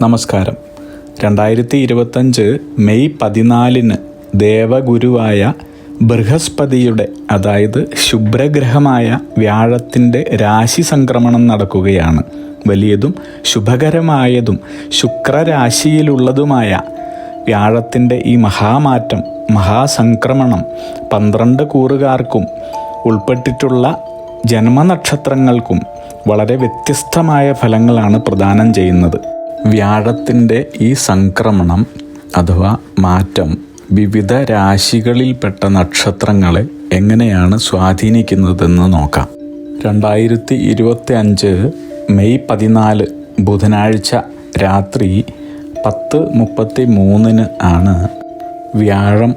നമസ്കാരം. 2025 മെയ് 14 ദേവഗുരുവായ ബൃഹസ്പതിയുടെ, അതായത് ശുഭ്രഗ്രഹമായ വ്യാഴത്തിൻ്റെ രാശി സംക്രമണം നടക്കുകയാണ്. വലിയതും ശുഭകരമായതും ശുക്രരാശിയിലുള്ളതുമായ വ്യാഴത്തിൻ്റെ ഈ മഹാമാറ്റം, മഹാസംക്രമണം 12 കൂറുകാർക്കും ഉൾപ്പെട്ടിട്ടുള്ള ജന്മനക്ഷത്രങ്ങൾക്കും വളരെ വ്യത്യസ്തമായ ഫലങ്ങളാണ് പ്രദാനം ചെയ്യുന്നത്. വ്യാഴത്തിൻ്റെ ഈ സംക്രമണം അഥവാ മാറ്റം വിവിധ രാശികളിൽപ്പെട്ട നക്ഷത്രങ്ങളെ എങ്ങനെയാണ് സ്വാധീനിക്കുന്നതെന്ന് നോക്കാം. 2025 മെയ് 14 ബുധനാഴ്ച രാത്രി 10:33 ആണ് വ്യാഴം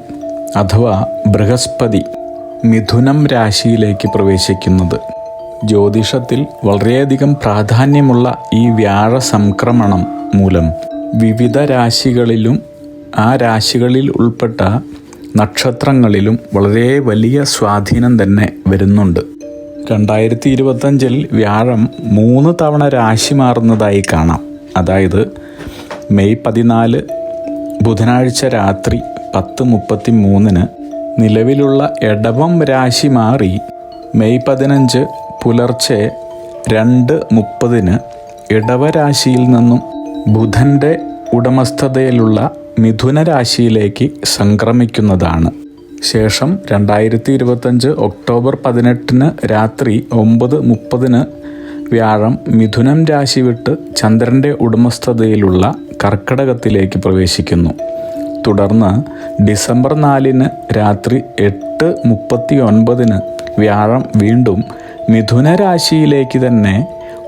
അഥവാ ബൃഹസ്പതി മിഥുനം രാശിയിലേക്ക് പ്രവേശിക്കുന്നത്. ജ്യോതിഷത്തിൽ വളരെയധികം പ്രാധാന്യമുള്ള ഈ വ്യാഴ സംക്രമണം മൂലം വിവിധ രാശികളിലും ആ രാശികളിൽ ഉൾപ്പെട്ട നക്ഷത്രങ്ങളിലും വളരെ വലിയ സ്വാധീനം തന്നെ വരുന്നുണ്ട്. 2025 വ്യാഴം 3 തവണ രാശി മാറുന്നതായി കാണാം. അതായത് മെയ് 14 ബുധനാഴ്ച രാത്രി 10:33 നിലവിലുള്ള എടവം രാശി മാറി മെയ് 15 പുലർച്ചെ 2:30 ഇടവരാശിയിൽ നിന്നും ബുധൻ്റെ ഉടമസ്ഥതയിലുള്ള മിഥുന രാശിയിലേക്ക് സംക്രമിക്കുന്നതാണ്. ശേഷം 2025 ഒക്ടോബർ 18 രാത്രി 9:30 വ്യാഴം മിഥുനം രാശി വിട്ട് ചന്ദ്രൻ്റെ ഉടമസ്ഥതയിലുള്ള കർക്കടകത്തിലേക്ക് പ്രവേശിക്കുന്നു. തുടർന്ന് ഡിസംബർ 4 രാത്രി 8:39 വ്യാഴം വീണ്ടും മിഥുന രാശിയിലേക്ക് തന്നെ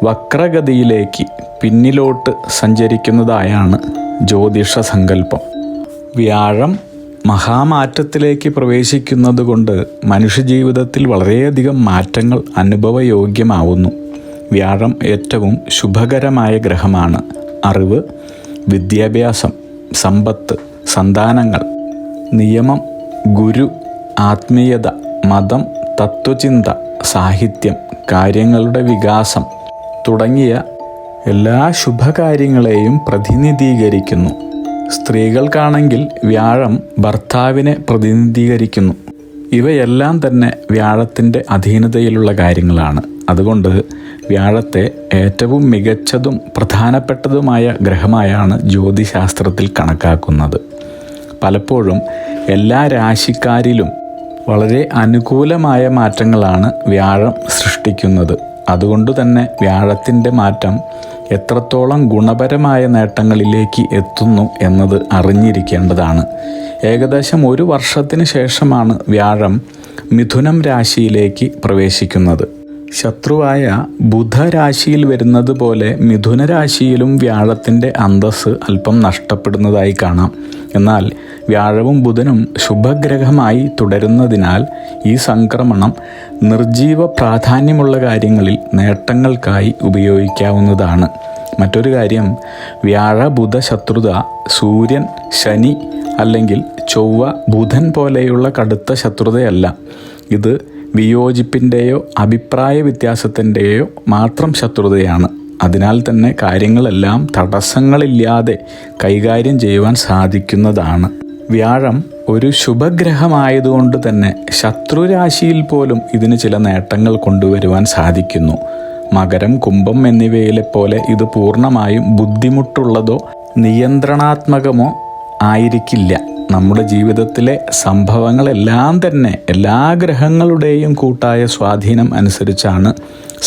വക്രഗതിയിലേക്ക് പിന്നിലോട്ട് സഞ്ചരിക്കുന്നതായാണ് ജ്യോതിഷ സങ്കല്പം. വ്യാഴം മഹാമാറ്റത്തിലേക്ക് പ്രവേശിക്കുന്നത് കൊണ്ട് മനുഷ്യജീവിതത്തിൽ വളരെയധികം മാറ്റങ്ങൾ അനുഭവയോഗ്യമാവുന്നു. വ്യാഴം ഏറ്റവും ശുഭകരമായ ഗ്രഹമാണ്. അറിവ്, വിദ്യാഭ്യാസം, സമ്പത്ത്, സന്താനങ്ങൾ, നിയമം, ഗുരു, ആത്മീയത, മതം, തത്വചിന്ത, സാഹിത്യം, കാര്യങ്ങളുടെ വികാസം തുടങ്ങിയ എല്ലാ ശുഭകാര്യങ്ങളെയും പ്രതിനിധീകരിക്കുന്നു. സ്ത്രീകൾക്കാണെങ്കിൽ വ്യാഴം ഭർത്താവിനെ പ്രതിനിധീകരിക്കുന്നു. ഇവയെല്ലാം തന്നെ വ്യാഴത്തിൻ്റെ അധീനതയിലുള്ള കാര്യങ്ങളാണ്. അതുകൊണ്ട് വ്യാഴത്തെ ഏറ്റവും മികച്ചതും പ്രധാനപ്പെട്ടതുമായ ഗ്രഹമായാണ് ജ്യോതിശാസ്ത്രത്തിൽ കണക്കാക്കുന്നത്. പലപ്പോഴും എല്ലാ രാശിക്കാരിലും വളരെ അനുകൂലമായ മാറ്റങ്ങളാണ് വ്യാഴം സൃഷ്ടിക്കുന്നത്. അതുകൊണ്ട് തന്നെ വ്യാഴത്തിൻ്റെ മാറ്റം എത്രത്തോളം ഗുണപരമായ നേട്ടങ്ങളിലേക്ക് എത്തുന്നു എന്നത് അറിഞ്ഞിരിക്കേണ്ടതാണ്. ഏകദേശം 1 വർഷത്തിന് ശേഷമാണ് വ്യാഴം മിഥുനം രാശിയിലേക്ക് പ്രവേശിക്കുന്നത്. ശത്രുവായ ബുധരാശിയിൽ വരുന്നത് പോലെ മിഥുന രാശിയിലും വ്യാഴത്തിൻ്റെ അന്തസ്സ് അല്പം നഷ്ടപ്പെടുന്നതായി കാണാം. എന്നാൽ വ്യാഴവും ബുധനും ശുഭഗ്രഹമായി തുടരുന്നതിനാൽ ഈ സംക്രമണം നിർജീവ പ്രാധാന്യമുള്ള കാര്യങ്ങളിൽ നേട്ടങ്ങൾക്കായി ഉപയോഗിക്കാവുന്നതാണ്. മറ്റൊരു കാര്യം, വ്യാഴ ബുധ ശത്രുത സൂര്യൻ, ശനി അല്ലെങ്കിൽ ചൊവ്വ, ബുധൻ പോലെയുള്ള കടുത്ത ശത്രുതയല്ല. ഇത് വിയോജിപ്പിൻ്റെയോ അഭിപ്രായ വ്യത്യാസത്തിൻ്റെയോ മാത്രം ശത്രുതയാണ്. അതിനാൽ തന്നെ കാര്യങ്ങളെല്ലാം തടസ്സങ്ങളില്ലാതെ കൈകാര്യം ചെയ്യുവാൻ സാധിക്കുന്നതാണ്. വ്യാഴം ഒരു ശുഭഗ്രഹമായതുകൊണ്ട് തന്നെ ശത്രുരാശിയിൽ പോലും ഇതിന് ചില നേട്ടങ്ങൾ കൊണ്ടുവരുവാൻ സാധിക്കുന്നു. മകരം, കുംഭം എന്നിവയിലെ പോലെ ഇത് പൂർണ്ണമായും ബുദ്ധിമുട്ടുള്ളതോ നിയന്ത്രണാത്മകമോ ആയിരിക്കില്ല. നമ്മുടെ ജീവിതത്തിലെ സംഭവങ്ങളെല്ലാം തന്നെ എല്ലാ ഗ്രഹങ്ങളുടെയും കൂട്ടായ സ്വാധീനം അനുസരിച്ചാണ്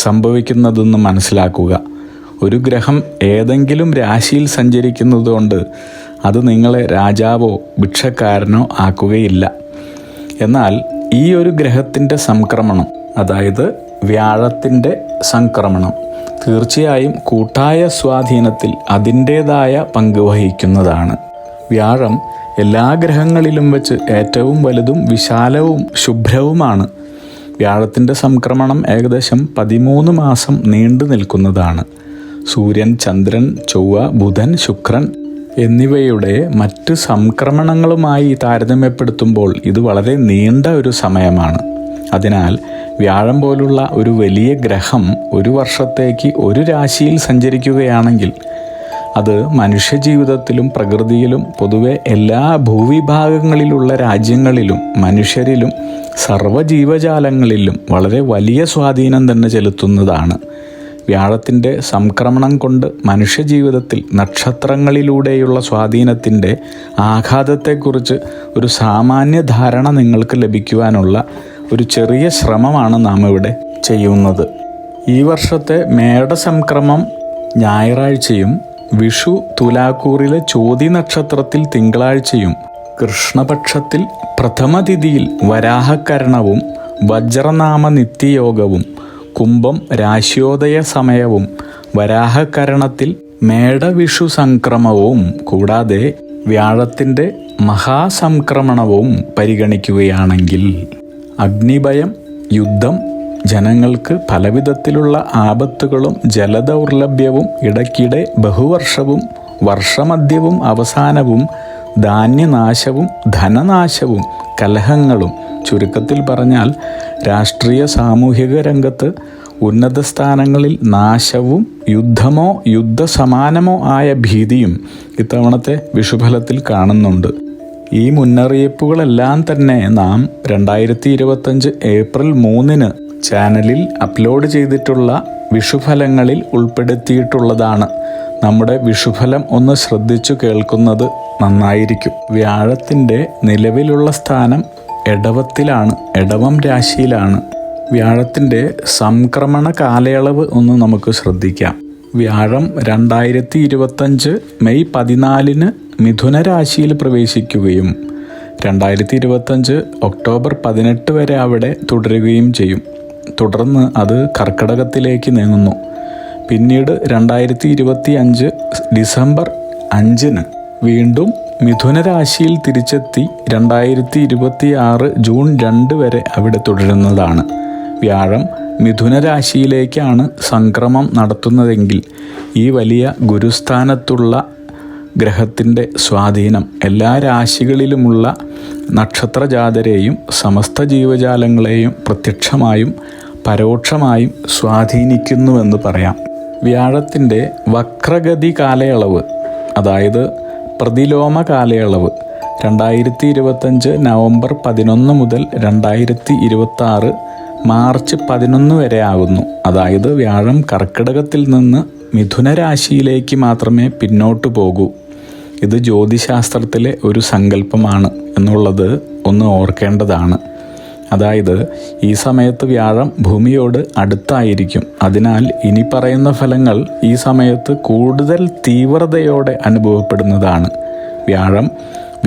സംഭവിക്കുന്നതെന്ന് മനസ്സിലാക്കുക. ഒരു ഗ്രഹം ഏതെങ്കിലും രാശിയിൽ സഞ്ചരിക്കുന്നതുകൊണ്ട് അത് നിങ്ങളെ രാജാവോ ഭിക്ഷക്കാരനോ ആക്കുകയില്ല. എന്നാൽ ഈ ഒരു ഗ്രഹത്തിൻ്റെ സംക്രമണം, അതായത് വ്യാഴത്തിൻ്റെ സംക്രമണം, തീർച്ചയായും കൂട്ടായ സ്വാധീനത്തിൽ അതിൻ്റേതായ പങ്ക് വഹിക്കുന്നതാണ്. വ്യാഴം എല്ലാ ഗ്രഹങ്ങളിലും വെച്ച് ഏറ്റവും വലുതും വിശാലവും ശുഭ്രവുമാണ്. വ്യാഴത്തിൻ്റെ സംക്രമണം ഏകദേശം 13 മാസം നീണ്ടു നിൽക്കുന്നതാണ്. സൂര്യൻ, ചന്ദ്രൻ, ചൊവ്വ, ബുധൻ, ശുക്രൻ എന്നിവയുടെ മറ്റ് സംക്രമണങ്ങളുമായി താരതമ്യപ്പെടുത്തുമ്പോൾ ഇത് വളരെ നീണ്ട ഒരു സമയമാണ്. അതിനാൽ വ്യാഴം പോലുള്ള ഒരു വലിയ ഗ്രഹം 1 വർഷത്തേക്ക് ഒരു രാശിയിൽ സഞ്ചരിക്കുകയാണെങ്കിൽ അത് മനുഷ്യജീവിതത്തിലും പ്രകൃതിയിലും പൊതുവെ എല്ലാ ഭൂവിഭാഗങ്ങളിലുള്ള രാജ്യങ്ങളിലും മനുഷ്യരിലും സർവ്വജീവജാലങ്ങളിലും വളരെ വലിയ സ്വാധീനം തന്നെ ചെലുത്തുന്നതാണ്. വ്യാഴത്തിൻ്റെ സംക്രമണം കൊണ്ട് മനുഷ്യജീവിതത്തിൽ നക്ഷത്രങ്ങളിലൂടെയുള്ള സ്വാധീനത്തിൻ്റെ ആഘാതത്തെക്കുറിച്ച് ഒരു സാമാന്യ ധാരണ നിങ്ങൾക്ക് ലഭിക്കുവാനുള്ള ഒരു ചെറിയ ശ്രമമാണ് നാം ഇവിടെ ചെയ്യുന്നത്. ഈ വർഷത്തെ മേടസംക്രമം ഞായറാഴ്ചയും വിഷു തുലാക്കൂറിലെ ചോതി നക്ഷത്രത്തിൽ തിങ്കളാഴ്ചയും കൃഷ്ണപക്ഷത്തിൽ പ്രഥമതിഥിയിൽ വരാഹക്കരണവും വജ്രനാമ നിത്യയോഗവും കുംഭം രാശ്യോദയ സമയവും വരാഹകരണത്തിൽ മേടവിഷു സംക്രമവും കൂടാതെ വ്യാഴത്തിൻ്റെ മഹാസംക്രമണവും പരിഗണിക്കുകയാണെങ്കിൽ അഗ്നിഭയം, യുദ്ധം, ജനങ്ങൾക്ക് പലവിധത്തിലുള്ള ആപത്തുകളും ജലദൗർലഭ്യവും ഇടയ്ക്കിടെ ബഹുവർഷവും വർഷമധ്യവും അവസാനവും ധാന്യനാശവും ധനനാശവും കലഹങ്ങളും, ചുരുക്കത്തിൽ പറഞ്ഞാൽ രാഷ്ട്രീയ സാമൂഹിക രംഗത്ത് ഉന്നത സ്ഥാനങ്ങളിൽ നാശവും യുദ്ധമോ യുദ്ധസമാനമോ ആയ ഭീതിയും ഇത്തവണത്തെ വിഷുഫലത്തിൽ കാണുന്നുണ്ട്. ഈ മുന്നറിയിപ്പുകളെല്ലാം തന്നെ നാം 2025 ഏപ്രിൽ 3 ചാനലിൽ അപ്ലോഡ് ചെയ്തിട്ടുള്ള വിഷുഫലങ്ങളിൽ ഉൾപ്പെടുത്തിയിട്ടുള്ളതാണ്. നമ്മുടെ വിഷുഫലം ഒന്ന് ശ്രദ്ധിച്ചു കേൾക്കുന്നത് നന്നായിരിക്കും. വ്യാഴത്തിൻ്റെ നിലവിലുള്ള സ്ഥാനം എടവത്തിലാണ്, എടവം രാശിയിലാണ്. വ്യാഴത്തിൻ്റെ സംക്രമണ കാലയളവ് ഒന്ന് നമുക്ക് ശ്രദ്ധിക്കാം. വ്യാഴം 2025 മെയ് 14 മിഥുന രാശിയിൽ പ്രവേശിക്കുകയും 2025 ഒക്ടോബർ 18 വരെ അവിടെ തുടരുകയും ചെയ്യും. തുടർന്ന് അത് കർക്കിടകത്തിലേക്ക് നീങ്ങുന്നു. പിന്നീട് 2025 ഡിസംബർ 5 വീണ്ടും മിഥുന രാശിയിൽ തിരിച്ചെത്തി 2026 ജൂൺ 2 വരെ അവിടെ തുടരുന്നതാണ്. വ്യാഴം മിഥുന രാശിയിലേക്കാണ് സംക്രമം നടത്തുന്നതെങ്കിൽ ഈ വലിയ ഗുരുസ്ഥാനത്തുള്ള ഗ്രഹത്തിൻ്റെ സ്വാധീനം എല്ലാ രാശികളിലുമുള്ള നക്ഷത്രജാതരെയും സമസ്ത ജീവജാലങ്ങളെയും പ്രത്യക്ഷമായും പരോക്ഷമായും സ്വാധീനിക്കുന്നുവെന്ന് പറയാം. വ്യാഴത്തിൻ്റെ വക്രഗതി കാലയളവ്, അതായത് പ്രതിലോമ കാലയളവ് 2025 നവംബർ 11 മുതൽ 2026 മാർച്ച് 11 വരെ ആകുന്നു. അതായത് വ്യാഴം കർക്കിടകത്തിൽ നിന്ന് മിഥുന രാശിയിലേക്ക് മാത്രമേ പിന്നോട്ട് പോകൂ. ഇത് ജ്യോതിശാസ്ത്രത്തിലെ ഒരു സങ്കല്പമാണ് എന്നുള്ളത് ഒന്ന് ഓർക്കേണ്ടതാണ്. അതായത് ഈ സമയത്ത് വ്യാഴം ഭൂമിയോട് അടുത്തായിരിക്കും. അതിനാൽ ഇനി പറയുന്ന ഫലങ്ങൾ ഈ സമയത്ത് കൂടുതൽ തീവ്രതയോടെ അനുഭവപ്പെടുന്നതാണ്. വ്യാഴം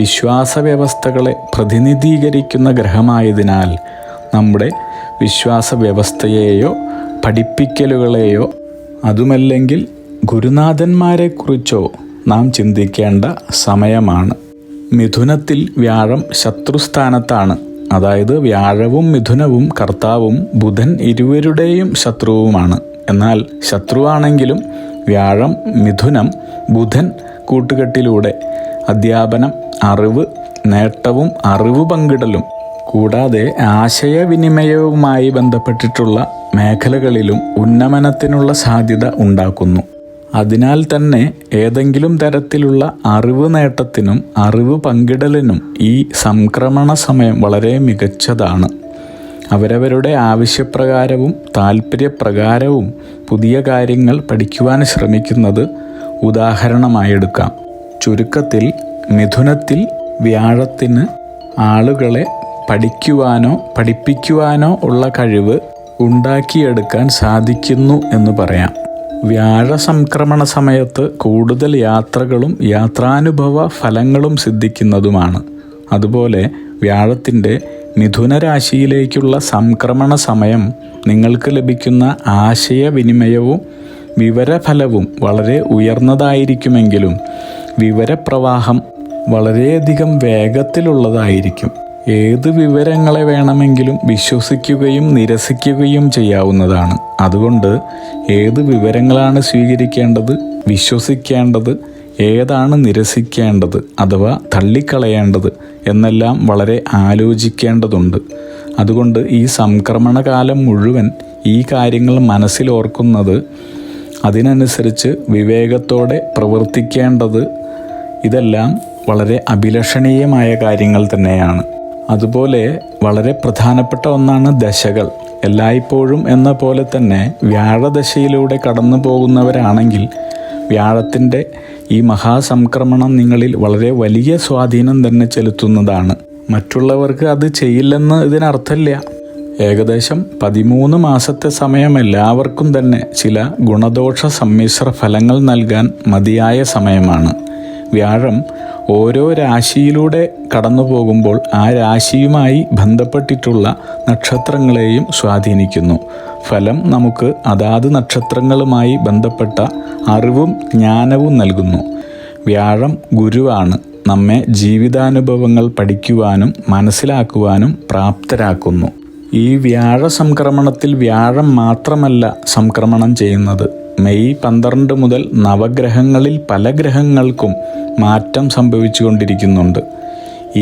വിശ്വാസ വ്യവസ്ഥകളെ പ്രതിനിധീകരിക്കുന്ന ഗ്രഹമായതിനാൽ നമ്മുടെ വിശ്വാസ വ്യവസ്ഥയെയോ പഠിപ്പിക്കലുകളെയോ അതുമല്ലെങ്കിൽ ഗുരുനാഥന്മാരെക്കുറിച്ചോ നാം ചിന്തിക്കേണ്ട സമയമാണ്. മിഥുനത്തിൽ വ്യാഴം ശത്രുസ്ഥാനത്താണ്. അതായത് വ്യാഴവും മിഥുനവും കർത്താവും ബുധൻ ഇരുവരുടെയും ശത്രുവുമാണ്. എന്നാൽ ശത്രുവാണെങ്കിലും വ്യാഴം മിഥുനം ബുധൻ കൂട്ടുകെട്ടിലൂടെ അധ്യാപനം, അറിവ്, നേട്ടവും അറിവ് പങ്കിടലും കൂടാതെ ആശയവിനിമയവുമായി ബന്ധപ്പെട്ടിട്ടുള്ള മേഖലകളിലും ഉന്നമനത്തിനുള്ള സാധ്യത ഉണ്ടാക്കുന്നു. അതിനാൽ തന്നെ ഏതെങ്കിലും തരത്തിലുള്ള അറിവ് നേട്ടത്തിനും അറിവ് പങ്കിടലിനും ഈ സംക്രമണ സമയം വളരെ മികച്ചതാണ്. അവരവരുടെ ആവശ്യപ്രകാരവും താല്പര്യപ്രകാരവും പുതിയ കാര്യങ്ങൾ പഠിക്കുവാൻ ശ്രമിക്കുന്നത് ഉദാഹരണമായെടുക്കാം. ചുരുക്കത്തിൽ മിഥുനത്തിൽ വ്യാഴത്തിന് ആളുകളെ പഠിക്കുവാനോ പഠിപ്പിക്കുവാനോ ഉള്ള കഴിവ് ഉണ്ടാക്കിയെടുക്കാൻ സാധിക്കുന്നു എന്ന് പറയാം. വ്യാഴ സംക്രമണ സമയത്ത് കൂടുതൽ യാത്രകളും യാത്രാനുഭവ ഫലങ്ങളും സിദ്ധിക്കുന്നതുമാണ്. അതുപോലെ വ്യാഴത്തിൻ്റെ മിഥുന രാശിയിലേക്കുള്ള സംക്രമണ സമയം നിങ്ങൾക്ക് ലഭിക്കുന്ന ആശയവിനിമയവും വിവരഫലവും വളരെ ഉയർന്നതായിരിക്കുമെങ്കിലും വിവരപ്രവാഹം വളരെയധികം വേഗത്തിലുള്ളതായിരിക്കും. ഏത് വിവരങ്ങളെ വേണമെങ്കിലും വിശ്വസിക്കുകയും നിരസിക്കുകയും ചെയ്യാവുന്നതാണ്. അതുകൊണ്ട് ഏത് വിവരങ്ങളാണ് സ്വീകരിക്കേണ്ടത്, വിശ്വസിക്കേണ്ടത്, ഏതാണ് നിരസിക്കേണ്ടത് അഥവാ തള്ളിക്കളയേണ്ടത് എന്നെല്ലാം വളരെ ആലോചിക്കേണ്ടതുണ്ട്. അതുകൊണ്ട് ഈ സംക്രമണകാലം മുഴുവൻ ഈ കാര്യങ്ങൾ മനസ്സിലോർക്കുന്നത് അതിനനുസരിച്ച് വിവേകത്തോടെ പ്രവർത്തിക്കേണ്ടത്, ഇതെല്ലാം വളരെ അഭിലഷണീയമായ കാര്യങ്ങൾ തന്നെയാണ്. അതുപോലെ വളരെ പ്രധാനപ്പെട്ട ഒന്നാണ് ദശകൾ. എല്ലായ്പ്പോഴും എന്ന പോലെ തന്നെ വ്യാഴദശയിലൂടെ കടന്നു പോകുന്നവരാണെങ്കിൽ വ്യാഴത്തിൻ്റെ ഈ മഹാസംക്രമണം നിങ്ങളിൽ വളരെ വലിയ സ്വാധീനം തന്നെ ചെലുത്തുന്നതാണ്. മറ്റുള്ളവർക്ക് അത് ചെയ്യില്ലെന്ന് ഇതിനർത്ഥമില്ല. ഏകദേശം 13 മാസത്തെ സമയം എല്ലാവർക്കും തന്നെ ചില ഗുണദോഷ സമ്മിശ്ര ഫലങ്ങൾ നൽകാൻ മതിയായ സമയമാണ്. വ്യാഴം ഓരോ രാശിയിലൂടെ കടന്നു പോകുമ്പോൾ ആ രാശിയുമായി ബന്ധപ്പെട്ടിട്ടുള്ള നക്ഷത്രങ്ങളെയും സ്വാധീനിക്കുന്നു. ഫലം നമുക്ക് അതാത് നക്ഷത്രങ്ങളുമായി ബന്ധപ്പെട്ട അറിവും ജ്ഞാനവും നൽകുന്നു. വ്യാഴം ഗുരുവാണ്. നമ്മെ ജീവിതാനുഭവങ്ങൾ പഠിക്കുവാനും മനസ്സിലാക്കുവാനും പ്രാപ്തരാക്കുന്നു. ഈ വ്യാഴ സംക്രമണത്തിൽ വ്യാഴം മാത്രമല്ല സംക്രമണം ചെയ്യുന്നത്. മെയ് 12 മുതൽ നവഗ്രഹങ്ങളിൽ പല ഗ്രഹങ്ങൾക്കും മാറ്റം സംഭവിച്ചുകൊണ്ടിരിക്കുന്നുണ്ട്.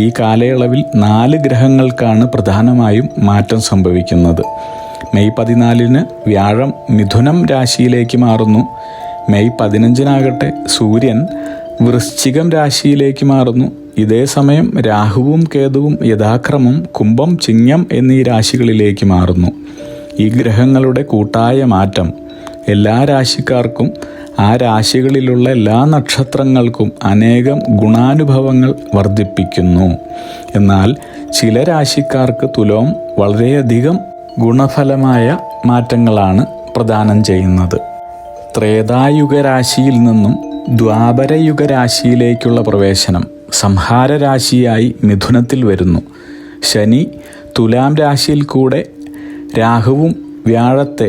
ഈ കാലയളവിൽ 4 ഗ്രഹങ്ങൾക്കാണ് പ്രധാനമായും മാറ്റം സംഭവിക്കുന്നത്. മെയ് 14 വ്യാഴം മിഥുനം രാശിയിലേക്ക് മാറുന്നു. മെയ് 15 സൂര്യൻ വൃശ്ചികം രാശിയിലേക്ക് മാറുന്നു. ഇതേ സമയം രാഹുവും കേതുവും യഥാക്രമം കുംഭം, ചിങ്ങം എന്നീ രാശികളിലേക്ക് മാറുന്നു. ഈ ഗ്രഹങ്ങളുടെ കൂട്ടായ മാറ്റം എല്ലാ രാശിക്കാർക്കും ആ രാശികളിലുള്ള എല്ലാ നക്ഷത്രങ്ങൾക്കും അനേകം ഗുണാനുഭവങ്ങൾ വർദ്ധിപ്പിക്കുന്നു. എന്നാൽ ചില രാശിക്കാർക്ക് തുലോം വളരെയധികം ഗുണഫലമായ മാറ്റങ്ങളാണ് പ്രദാനം ചെയ്യുന്നത്. ത്രേതായുഗ രാശിയിൽ നിന്നും ദ്വാപരയുഗ രാശിയിലേക്കുള്ള പ്രവേശനം സംഹാര രാശിയായി മിഥുനത്തിൽ വരുന്നു. ശനി തുലാം രാശിയിൽ കൂടെ രാഹുവും വ്യാഴത്തെ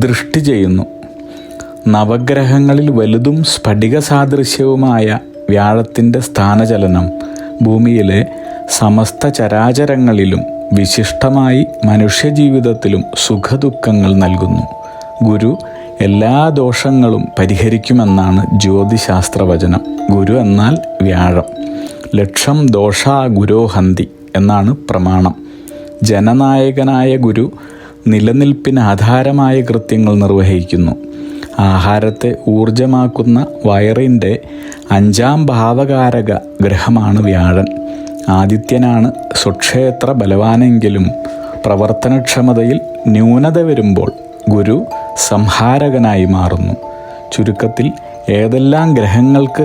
ദൃഷ്ടി ചെയ്യുന്നു. നവഗ്രഹങ്ങളിൽ വലുതും സ്ഫടിക സാദൃശ്യവുമായ വ്യാഴത്തിൻ്റെ സ്ഥാനചലനം ഭൂമിയിലെ സമസ്ത ചരാചരങ്ങളിലും വിശിഷ്ടമായി മനുഷ്യജീവിതത്തിലും സുഖദുഃഖങ്ങൾ നൽകുന്നു. ഗുരു എല്ലാ ദോഷങ്ങളും പരിഹരിക്കുമെന്നാണ് ജ്യോതിശാസ്ത്രവചനം. ഗുരു എന്നാൽ വ്യാഴം. ലക്ഷം ദോഷാ ഗുരോഹന്തി എന്നാണ് പ്രമാണം. ജനനായകനായ ഗുരു നിലനിൽപ്പിന് ആധാരമായ കൃത്യങ്ങൾ നിർവഹിക്കുന്നു. ആഹാരത്തെ ഊർജമാക്കുന്ന വയറിൻ്റെ 5ാം ഭാവകാരക ഗ്രഹമാണ് വ്യാഴൻ. ആദിത്യനാണ് സ്വക്ഷേത്ര ബലവാനെങ്കിലും പ്രവർത്തനക്ഷമതയിൽ ന്യൂനത വരുമ്പോൾ ഗുരു സംഹാരകനായി മാറുന്നു. ചുരുക്കത്തിൽ ഏതെല്ലാം ഗ്രഹങ്ങൾക്ക്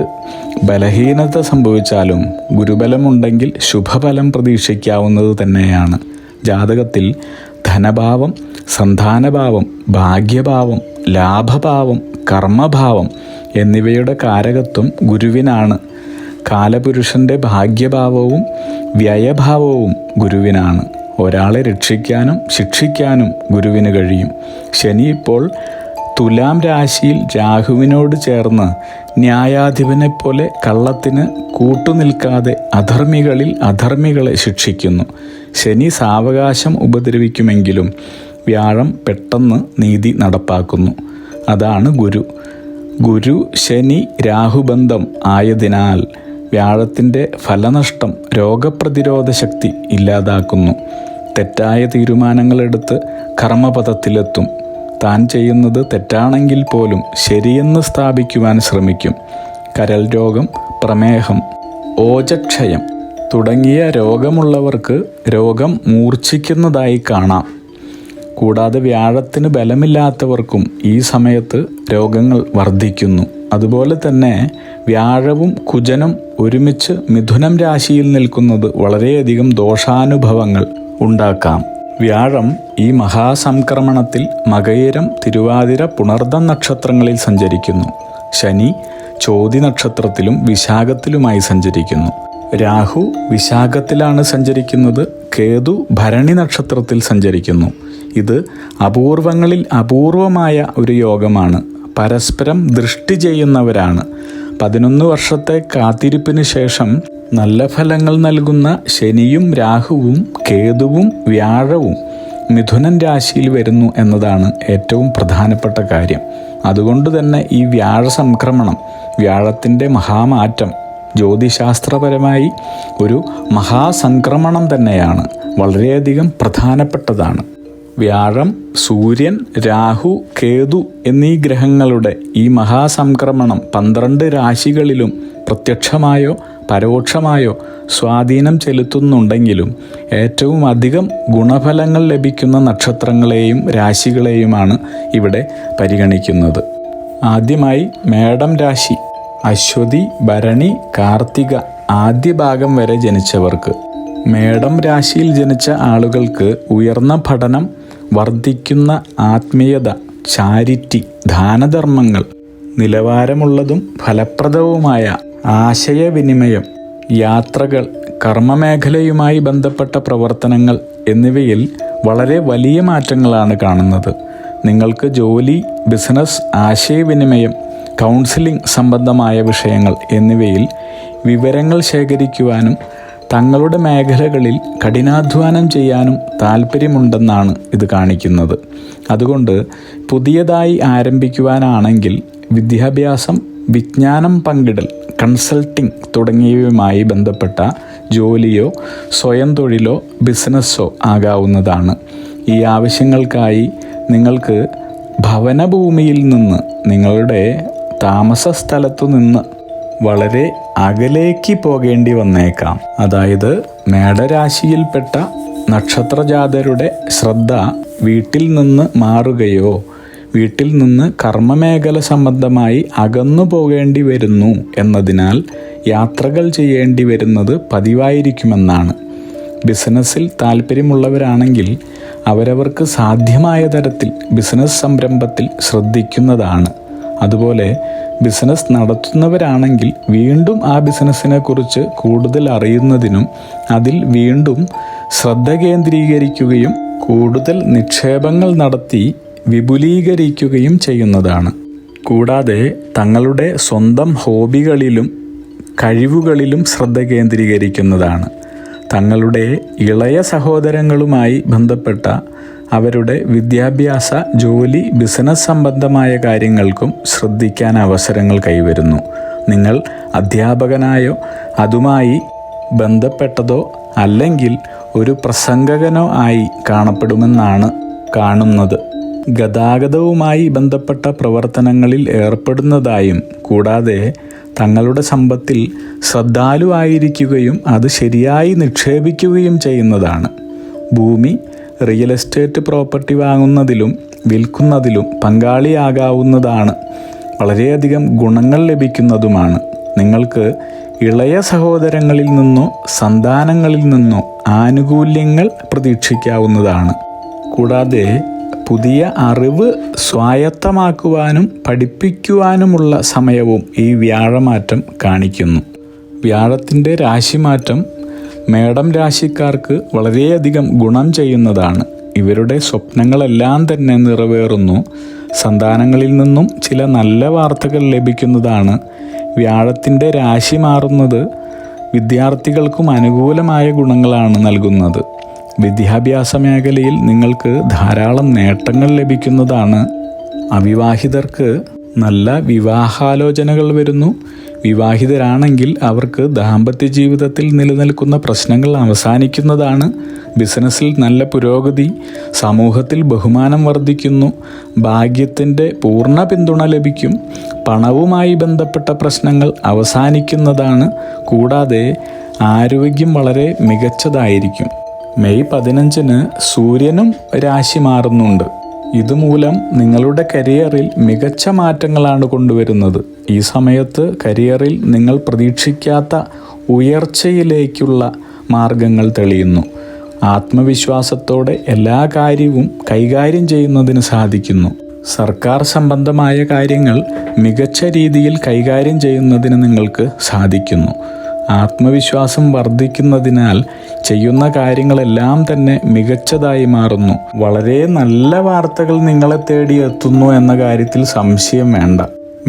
ബലഹീനത സംഭവിച്ചാലും ഗുരുബലമുണ്ടെങ്കിൽ ശുഭഫലം പ്രതീക്ഷിക്കാവുന്നത് തന്നെയാണ്. ജാതകത്തിൽ ധനഭാവം, സന്താനഭാവം, ഭാഗ്യഭാവം, ലാഭഭാവം, കർമ്മഭാവം എന്നിവയുടെ കാരകത്വം ഗുരുവിനാണ്. കാലപുരുഷൻ്റെ ഭാഗ്യഭാവവും വ്യയഭാവവും ഗുരുവിനാണ്. ഒരാളെ രക്ഷിക്കാനും ശിക്ഷിക്കാനും ഗുരുവിന് കഴിയും. ശനി ഇപ്പോൾ തുലാം രാശിയിൽ രാഹുവിനോട് ചേർന്ന് ന്യായാധിപനെപ്പോലെ കള്ളത്തിന് കൂട്ടുനിൽക്കാതെ അധർമ്മികളിൽ അധർമ്മികളെ ശിക്ഷിക്കുന്നു. ശനി സാവകാശം ഉപദ്രവിക്കുമെങ്കിലും വ്യാഴം പെട്ടെന്ന് നീതി നടപ്പാക്കുന്നു. അതാണ് ഗുരു. ഗുരു ശനി രാഹുബന്ധം ആയതിനാൽ വ്യാഴത്തിൻ്റെ ഫലനഷ്ടം രോഗപ്രതിരോധ ശക്തി ഇല്ലാതാക്കുന്നു. തെറ്റായ തീരുമാനങ്ങളെടുത്ത് കർമ്മപഥത്തിലെത്തും. താൻ ചെയ്യുന്നത് തെറ്റാണെങ്കിൽ പോലും ശരിയെന്ന് സ്ഥാപിക്കുവാൻ ശ്രമിക്കും. കരൾ രോഗം, പ്രമേഹം, ഓജക്ഷയം തുടങ്ങിയ രോഗമുള്ളവർക്ക് രോഗം മൂർച്ഛിക്കുന്നതായി കാണാം. കൂടാതെ വ്യാഴത്തിന് ബലമില്ലാത്തവർക്കും ഈ സമയത്ത് രോഗങ്ങൾ വർദ്ധിക്കുന്നു. അതുപോലെ തന്നെ വ്യാഴവും കുജനും ഒരുമിച്ച് മിഥുനം രാശിയിൽ നിൽക്കുന്നത് വളരെയധികം ദോഷാനുഭവങ്ങൾ ഉണ്ടാക്കാം. വ്യാഴം ഈ മഹാസംക്രമണത്തിൽ മകയിരം, തിരുവാതിര, പുണർദം നക്ഷത്രങ്ങളിൽ സഞ്ചരിക്കുന്നു. ശനി ചോതി നക്ഷത്രത്തിലും വിശാഖത്തിലുമായി സഞ്ചരിക്കുന്നു. രാഹു വിശാഖത്തിലാണ് സഞ്ചരിക്കുന്നത്. കേതു ഭരണി നക്ഷത്രത്തിൽ സഞ്ചരിക്കുന്നു. ഇത് അപൂർവങ്ങളിൽ അപൂർവമായ ഒരു യോഗമാണ്. പരസ്പരം ദൃഷ്ടി ചെയ്യുന്നവരാണ്. 11 വർഷത്തെ കാത്തിരിപ്പിന് ശേഷം നല്ല ഫലങ്ങൾ നൽകുന്ന ശനിയും രാഹുവും കേതുവും വ്യാഴവും മിഥുനൻ രാശിയിൽ വരുന്നു എന്നതാണ് ഏറ്റവും പ്രധാനപ്പെട്ട കാര്യം. അതുകൊണ്ട് തന്നെ ഈ വ്യാഴ സംക്രമണം, വ്യാഴത്തിൻ്റെ മഹാമാറ്റം ജ്യോതിശാസ്ത്രപരമായി ഒരു മഹാസംക്രമണം തന്നെയാണ്. വളരെയധികം പ്രധാനപ്പെട്ടതാണ്. വ്യാഴം, സൂര്യൻ, രാഹു, കേതു എന്നീ ഗ്രഹങ്ങളുടെ ഈ മഹാസംക്രമണം 12 രാശികളിലും പ്രത്യക്ഷമായോ പരോക്ഷമായോ സ്വാധീനം ചെലുത്തുന്നുണ്ടെങ്കിലും ഏറ്റവും അധികം ഗുണഫലങ്ങൾ ലഭിക്കുന്ന നക്ഷത്രങ്ങളെയും രാശികളെയുമാണ് ഇവിടെ പരിഗണിക്കുന്നത്. ആദ്യമായി മേടം രാശി. അശ്വതി, ഭരണി, കാർത്തിക ആദ്യ ഭാഗം വരെ ജനിച്ചവർക്ക്. മേടം രാശിയിൽ ജനിച്ച ആളുകൾക്ക് ഉയർന്ന പഠനം, വർദ്ധിക്കുന്ന ആത്മീയത, ചാരിറ്റി, ദാനധർമ്മങ്ങൾ, നിലവാരമുള്ളതും ഫലപ്രദവുമായ ആശയവിനിമയം, യാത്രകൾ, കർമ്മമേഖലയുമായി ബന്ധപ്പെട്ട പ്രവർത്തനങ്ങൾ എന്നിവയിൽ വളരെ വലിയ മാറ്റങ്ങളാണ് കാണുന്നത്. നിങ്ങൾക്ക് ജോലി, ബിസിനസ്, ആശയവിനിമയം, കൗൺസിലിംഗ് സംബന്ധമായ വിഷയങ്ങൾ എന്നിവയിൽ വിവരങ്ങൾ ശേഖരിക്കുവാനും തങ്ങളുടെ മേഖലകളിൽ കഠിനാധ്വാനം ചെയ്യാനും താല്പര്യമുണ്ടെന്നാണ് ഇത് കാണിക്കുന്നത്. അതുകൊണ്ട് പുതിയതായി ആരംഭിക്കുവാനാണെങ്കിൽ വിദ്യാഭ്യാസം, വിജ്ഞാനം പങ്കിടൽ, കൺസൾട്ടിംഗ് തുടങ്ങിയവയുമായി ബന്ധപ്പെട്ട ജോലിയോ സ്വയം തൊഴിലോ ബിസിനസ്സോ ആകാവുന്നതാണ്. ഈ ആവശ്യങ്ങൾക്കായി നിങ്ങൾക്ക് ഭവനഭൂമിയിൽ നിന്ന്, നിങ്ങളുടെ താമസ സ്ഥലത്തു നിന്ന് വളരെ അകലേക്ക് പോകേണ്ടി വന്നേക്കാം. അതായത് മേടരാശിയിൽപ്പെട്ട നക്ഷത്രജാതരുടെ ശ്രദ്ധ വീട്ടിൽ നിന്ന് മാറുകയോ വീട്ടിൽ നിന്ന് കർമ്മമേഖല സംബന്ധമായി അകന്നു പോകേണ്ടി വരുന്നു എന്നതിനാൽ യാത്രകൾ ചെയ്യേണ്ടി വരുന്നത് പതിവായിരിക്കുമെന്നാണ്. ബിസിനസ്സിൽ താല്പര്യമുള്ളവരാണെങ്കിൽ അവരവർക്ക് സാധ്യമായ തരത്തിൽ ബിസിനസ് സംരംഭത്തിൽ ശ്രദ്ധിക്കുന്നതാണ്. അതുപോലെ ബിസിനസ് നടത്തുന്നവരാണെങ്കിൽ വീണ്ടും ആ ബിസിനസ്സിനെ കുറിച്ച് കൂടുതൽ അറിയുന്നതിനും അതിൽ വീണ്ടും ശ്രദ്ധ കേന്ദ്രീകരിക്കുകയും കൂടുതൽ നിക്ഷേപങ്ങൾ നടത്തി വിപുലീകരിക്കുകയും ചെയ്യുന്നതാണ്. കൂടാതെ തങ്ങളുടെ സ്വന്തം ഹോബികളിലും കഴിവുകളിലും ശ്രദ്ധ കേന്ദ്രീകരിക്കുന്നതാണ്. തങ്ങളുടെ ഇളയ സഹോദരങ്ങളുമായി ബന്ധപ്പെട്ട അവരുടെ വിദ്യാഭ്യാസ, ജോലി, ബിസിനസ് സംബന്ധമായ കാര്യങ്ങൾക്കും ശ്രദ്ധിക്കാൻ അവസരങ്ങൾ കൈവരുന്നു. നിങ്ങൾ അധ്യാപകനായോ അതുമായി ബന്ധപ്പെട്ടതോ അല്ലെങ്കിൽ ഒരു പ്രസംഗകനോ ആയി കാണപ്പെടുമെന്നാണ് കാണുന്നത്. ഗതാഗതവുമായി ബന്ധപ്പെട്ട പ്രവർത്തനങ്ങളിൽ ഏർപ്പെടുന്നതായും കൂടാതെ തങ്ങളുടെ സമ്പത്തിൽ ശ്രദ്ധാലുവായിരിക്കുകയും അത് ശരിയായി നിക്ഷേപിക്കുകയും ചെയ്യുന്നതാണ്. ഭൂമി, റിയൽ എസ്റ്റേറ്റ് പ്രോപ്പർട്ടി വാങ്ങുന്നതിലും വിൽക്കുന്നതിലും പങ്കാളിയാകാവുന്നതാണ്. വളരെയധികം ഗുണങ്ങൾ ലഭിക്കുന്നതുമാണ്. നിങ്ങൾക്ക് ഇളയ സഹോദരങ്ങളിൽ നിന്നോ സന്താനങ്ങളിൽ നിന്നോ ആനുകൂല്യങ്ങൾ പ്രതീക്ഷിക്കാവുന്നതാണ്. കൂടാതെ പുതിയ അറിവ് സ്വായത്തമാക്കുവാനും പഠിപ്പിക്കുവാനുമുള്ള സമയവും ഈ വ്യാഴമാറ്റം കാണിക്കുന്നു. വ്യാഴത്തിൻ്റെ രാശിമാറ്റം മേടം രാശിക്കാർക്ക് വളരെയധികം ഗുണം ചെയ്യുന്നതാണ്. ഇവരുടെ സ്വപ്നങ്ങളെല്ലാം തന്നെ നിറവേറുന്നു. സന്താനങ്ങളിൽ നിന്നും ചില നല്ല വാർത്തകൾ ലഭിക്കുന്നതാണ്. വ്യാഴത്തിൻ്റെ രാശി മാറുന്നത് വിദ്യാർത്ഥികൾക്കും അനുകൂലമായ ഗുണങ്ങളാണ് നൽകുന്നത്. വിദ്യാഭ്യാസ മേഖലയിൽ നിങ്ങൾക്ക് ധാരാളം നേട്ടങ്ങൾ ലഭിക്കുന്നതാണ്. അവിവാഹിതർക്ക് നല്ല വിവാഹാലോചനകൾ വരുന്നു. വിവാഹിതരാണെങ്കിൽ അവർക്ക് ദാമ്പത്യ ജീവിതത്തിൽ നിലനിൽക്കുന്ന പ്രശ്നങ്ങൾ അവസാനിക്കുന്നതാണ്. ബിസിനസ്സിൽ നല്ല പുരോഗതി, സമൂഹത്തിൽ ബഹുമാനം വർദ്ധിക്കുന്നു, ഭാഗ്യത്തിൻ്റെ പൂർണ്ണ പിന്തുണ ലഭിക്കും, പണവുമായി ബന്ധപ്പെട്ട പ്രശ്നങ്ങൾ അവസാനിക്കുന്നതാണ്. കൂടാതെ ആരോഗ്യം വളരെ മികച്ചതായിരിക്കും. മെയ് 15 സൂര്യനും രാശി മാറുന്നുണ്ട്. ഇതുമൂലം നിങ്ങളുടെ കരിയറിൽ മികച്ച മാറ്റങ്ങളാണ് കൊണ്ടുവരുന്നത്. ഈ സമയത്ത് കരിയറിൽ നിങ്ങൾ പ്രതീക്ഷിക്കാത്ത ഉയർച്ചയിലേക്കുള്ള മാർഗങ്ങൾ തെളിയുന്നു. ആത്മവിശ്വാസത്തോടെ എല്ലാ കാര്യവും കൈകാര്യം ചെയ്യുന്നതിന് സാധിക്കുന്നു. സർക്കാർ സംബന്ധമായ കാര്യങ്ങൾ മികച്ച രീതിയിൽ കൈകാര്യം ചെയ്യുന്നതിന് നിങ്ങൾക്ക് സാധിക്കുന്നു. ആത്മവിശ്വാസം വർദ്ധിക്കുന്നതിനാൽ ചെയ്യുന്ന കാര്യങ്ങളെല്ലാം തന്നെ മികച്ചതായി മാറുന്നു. വളരെ നല്ല വാർത്തകൾ നിങ്ങളെ തേടി എത്തുന്നു എന്ന കാര്യത്തിൽ സംശയം വേണ്ട.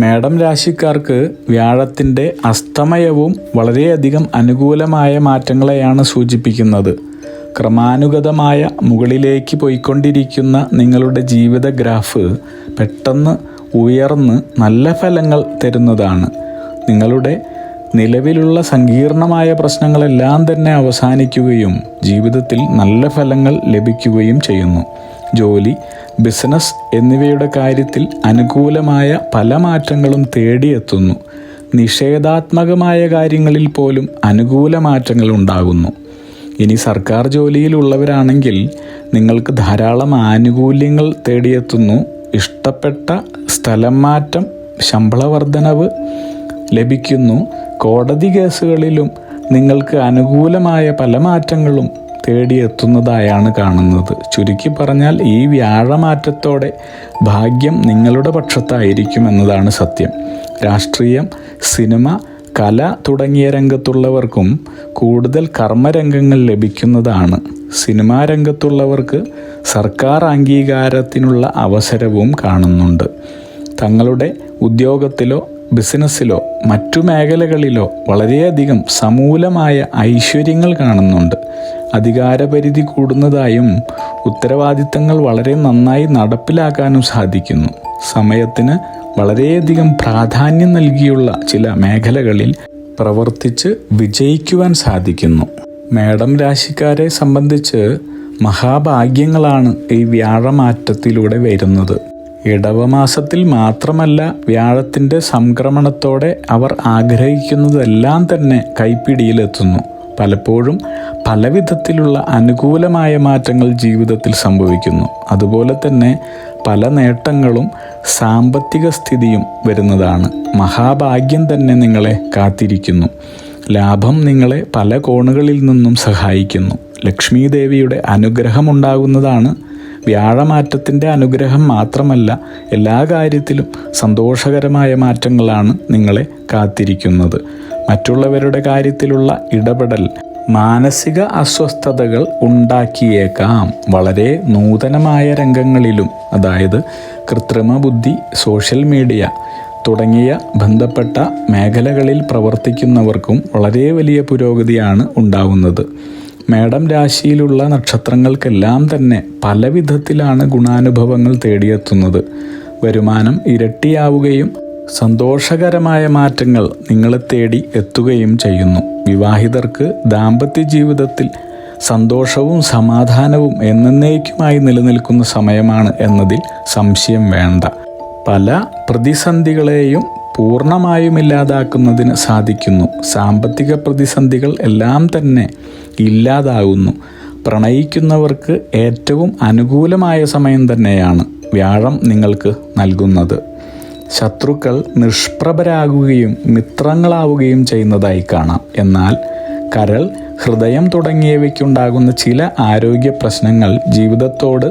മേടം രാശിക്കാർക്ക് വ്യാഴത്തിൻ്റെ അസ്തമയവും വളരെയധികം അനുകൂലമായ മാറ്റങ്ങളെയാണ് സൂചിപ്പിക്കുന്നത്. ക്രമാനുഗതമായ മുകളിലേക്ക് പോയിക്കൊണ്ടിരിക്കുന്ന നിങ്ങളുടെ ജീവിത ഗ്രാഫ് പെട്ടെന്ന് ഉയർന്ന് നല്ല ഫലങ്ങൾ തരുന്നതാണ്. നിങ്ങളുടെ നിലവിലുള്ള സങ്കീർണമായ പ്രശ്നങ്ങളെല്ലാം തന്നെ അവസാനിക്കുകയും ജീവിതത്തിൽ നല്ല ഫലങ്ങൾ ലഭിക്കുകയും ചെയ്യുന്നു. ജോലി, ബിസിനസ് എന്നിവയുടെ കാര്യത്തിൽ അനുകൂലമായ പല മാറ്റങ്ങളും തേടിയെത്തുന്നു. നിഷേധാത്മകമായ കാര്യങ്ങളിൽ പോലും അനുകൂല മാറ്റങ്ങൾ ഉണ്ടാകുന്നു. ഇനി സർക്കാർ ജോലിയിലുള്ളവരാണെങ്കിൽ നിങ്ങൾക്ക് ധാരാളം ആനുകൂല്യങ്ങൾ തേടിയെത്തുന്നു. ഇഷ്ടപ്പെട്ട സ്ഥലം മാറ്റം, ശമ്പള വർധനവ് ലഭിക്കുന്നു. കോടതി കേസുകളിലും നിങ്ങൾക്ക് അനുകൂലമായ പല മാറ്റങ്ങളും തേടിയെത്തുന്നതായാണ് കാണുന്നത്. ചുരുക്കി പറഞ്ഞാൽ ഈ വ്യാഴമാറ്റത്തോടെ ഭാഗ്യം നിങ്ങളുടെ പക്ഷത്തായിരിക്കും എന്നതാണ് സത്യം. രാഷ്ട്രീയം, സിനിമ, കല തുടങ്ങിയ രംഗത്തുള്ളവർക്കും കൂടുതൽ കർമ്മരംഗങ്ങൾ ലഭിക്കുന്നതാണ്. സിനിമാ രംഗത്തുള്ളവർക്ക് സർക്കാർ അംഗീകാരത്തിനുള്ള അവസരവും കാണുന്നുണ്ട്. തങ്ങളുടെ ഉദ്യോഗത്തിലോ ബിസിനസ്സിലോ മറ്റു മേഖലകളിലോ വളരെയധികം സമൂലമായ ഐശ്വര്യങ്ങൾ കാണുന്നുണ്ട്. അധികാരപരിധി കൂടുന്നതായും ഉത്തരവാദിത്തങ്ങൾ വളരെ നന്നായി നടപ്പിലാക്കാനും സാധിക്കുന്നു. സമയത്തിന് വളരെയധികം പ്രാധാന്യം നൽകിയുള്ള ചില മേഖലകളിൽ പ്രവർത്തിച്ച് വിജയിക്കുവാൻ സാധിക്കുന്നു. മേടം രാശിക്കാരെ സംബന്ധിച്ച് മഹാഭാഗ്യങ്ങളാണ് ഈ വ്യാഴമാറ്റത്തിലൂടെ വരുന്നത്. ഇടവമാസത്തിൽ മാത്രമല്ല, വ്യാഴത്തിൻ്റെ സംക്രമണത്തോടെ അവർ ആഗ്രഹിക്കുന്നതെല്ലാം തന്നെ കൈപ്പിടിയിലെത്തുന്നു. പലപ്പോഴും പലവിധത്തിലുള്ള അനുകൂലമായ മാറ്റങ്ങൾ ജീവിതത്തിൽ സംഭവിക്കുന്നു. അതുപോലെ തന്നെ പല നേട്ടങ്ങളും സാമ്പത്തിക സ്ഥിതിയും വരുന്നതാണ്. മഹാഭാഗ്യം തന്നെ നിങ്ങളെ കാത്തിരിക്കുന്നു. ലാഭം നിങ്ങളെ പല കോണുകളിൽ നിന്നും സഹായിക്കുന്നു. ലക്ഷ്മി ദേവിയുടെ അനുഗ്രഹമുണ്ടാകുന്നതാണ്. വ്യാഴമാറ്റത്തിൻ്റെ അനുഗ്രഹം മാത്രമല്ല, എല്ലാ കാര്യത്തിലും സന്തോഷകരമായ മാറ്റങ്ങളാണ് നിങ്ങളെ കാത്തിരിക്കുന്നത്. മറ്റുള്ളവരുടെ കാര്യത്തിലുള്ള ഇടപെടൽ മാനസിക അസ്വസ്ഥതകൾ ഉണ്ടാക്കിയേക്കാം. വളരെ നൂതനമായ രംഗങ്ങളിലും, അതായത് കൃത്രിമ ബുദ്ധി, സോഷ്യൽ മീഡിയ തുടങ്ങിയ ബന്ധപ്പെട്ട മേഖലകളിൽ പ്രവർത്തിക്കുന്നവർക്കും വളരെ വലിയ പുരോഗതിയാണ് ഉണ്ടാവുന്നത്. മേടം രാശിയിലുള്ള നക്ഷത്രങ്ങൾക്കെല്ലാം തന്നെ പല വിധത്തിലാണ് ഗുണാനുഭവങ്ങൾ തേടിയെത്തുന്നത്. വരുമാനം ഇരട്ടിയാവുകയും സന്തോഷകരമായ മാറ്റങ്ങൾ നിങ്ങളെ തേടി എത്തുകയും ചെയ്യുന്നു. വിവാഹിതർക്ക് ദാമ്പത്യ ജീവിതത്തിൽ സന്തോഷവും സമാധാനവും എന്നേക്കുമായി നിലനിൽക്കുന്ന സമയമാണ് എന്നതിൽ സംശയം വേണ്ട. പല പ്രതിസന്ധികളെയും പൂർണ്ണമായും ഇല്ലാതാക്കുന്നതിന് സാധിക്കുന്നു. സാമ്പത്തിക പ്രതിസന്ധികൾ എല്ലാം തന്നെ ഇല്ലാതാകുന്നു. പ്രണയിക്കുന്നവർക്ക് ഏറ്റവും അനുകൂലമായ സമയം തന്നെയാണ് വ്യാഴം നിങ്ങൾക്ക് നൽകുന്നത്. ശത്രുക്കൾ നിഷ്പ്രഭരാകുകയും മിത്രങ്ങളാവുകയും ചെയ്യുന്നതായി കാണാം. എന്നാൽ കരൾ, ഹൃദയം തുടങ്ങിയവയ്ക്കുണ്ടാകുന്ന ചില ആരോഗ്യ പ്രശ്നങ്ങൾ ജീവിതത്തോട്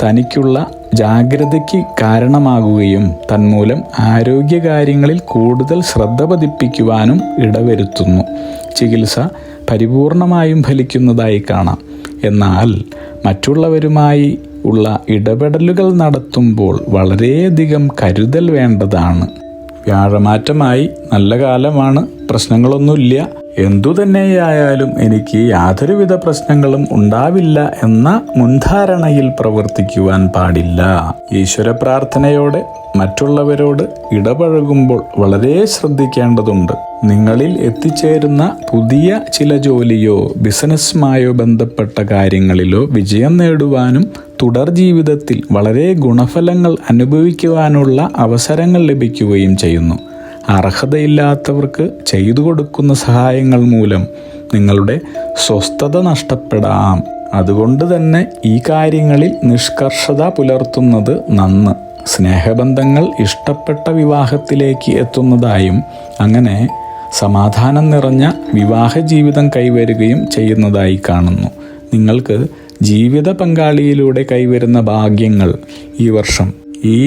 തനിക്കുള്ള ജാഗ്രതയ്ക്ക് കാരണമാകുകയും തന്മൂലം ആരോഗ്യകാര്യങ്ങളിൽ കൂടുതൽ ശ്രദ്ധ പതിപ്പിക്കുവാനും ഇടവരുത്തുന്നു. ചികിത്സ പരിപൂർണമായും ഫലിക്കുന്നതായി കാണാം. എന്നാൽ മറ്റുള്ളവരുമായി ഉള്ള ഇടപെടലുകൾ നടത്തുമ്പോൾ വളരെയധികം കരുതൽ വേണ്ടതാണ്. വ്യാഴമാറ്റമായി നല്ല കാലമാണ്, പ്രശ്നങ്ങളൊന്നുമില്ല. എന്തുതന്നെയായാലും എനിക്ക് യാതൊരുവിധ പ്രശ്നങ്ങളും ഉണ്ടാവില്ല എന്ന മുൻധാരണയിൽ പ്രവർത്തിക്കുവാൻ പാടില്ല. ഈശ്വര പ്രാർത്ഥനയോടെ മറ്റുള്ളവരോട് ഇടപഴകുമ്പോൾ വളരെ ശ്രദ്ധിക്കേണ്ടതുണ്ട്. നിങ്ങളിൽ എത്തിച്ചേരുന്ന പുതിയ ചില ജോലിയോ ബിസിനസ്സുമായോ ബന്ധപ്പെട്ട കാര്യങ്ങളിലോ വിജയം നേടുവാനും തുടർ ജീവിതത്തിൽ വളരെ ഗുണഫലങ്ങൾ അനുഭവിക്കുവാനുള്ള അവസരങ്ങൾ ലഭിക്കുകയും ചെയ്യുന്നു. അർഹതയില്ലാത്തവർക്ക് ചെയ്തു കൊടുക്കുന്ന സഹായങ്ങൾ മൂലം നിങ്ങളുടെ സ്വസ്ഥത നഷ്ടപ്പെടാം. അതുകൊണ്ട് തന്നെ ഈ കാര്യങ്ങളിൽ നിഷ്കർഷത പുലർത്തുന്നത് നന്ന്. സ്നേഹബന്ധങ്ങൾ ഇഷ്ടപ്പെട്ട വിവാഹത്തിലേക്ക് എത്തുന്നതായും അങ്ങനെ സമാധാനം നിറഞ്ഞ വിവാഹ ജീവിതം കൈവരുകയും ചെയ്യുന്നതായി കാണുന്നു. നിങ്ങൾക്ക് ജീവിത പങ്കാളിയിലൂടെ കൈവരുന്ന ഭാഗ്യങ്ങൾ ഈ വർഷം ഈ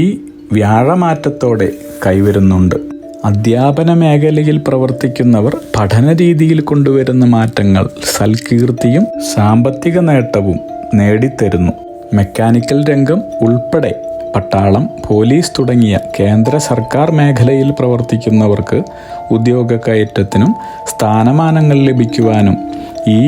വ്യാഴമാറ്റത്തോടെ കൈവരുന്നുണ്ട്. അധ്യാപന മേഖലയിൽ പ്രവർത്തിക്കുന്നവർ പഠന രീതിയിൽ കൊണ്ടുവരുന്ന മാറ്റങ്ങൾ സൽകീർത്തിയും സാമ്പത്തിക നേട്ടവും നേടിത്തരുന്നു. മെക്കാനിക്കൽ രംഗം ഉൾപ്പെടെ പട്ടാളം, പോലീസ് തുടങ്ങിയ കേന്ദ്ര സർക്കാർ മേഖലയിൽ പ്രവർത്തിക്കുന്നവർക്ക് ഉദ്യോഗ കയറ്റത്തിനും സ്ഥാനമാനങ്ങൾ ലഭിക്കുവാനും ഈ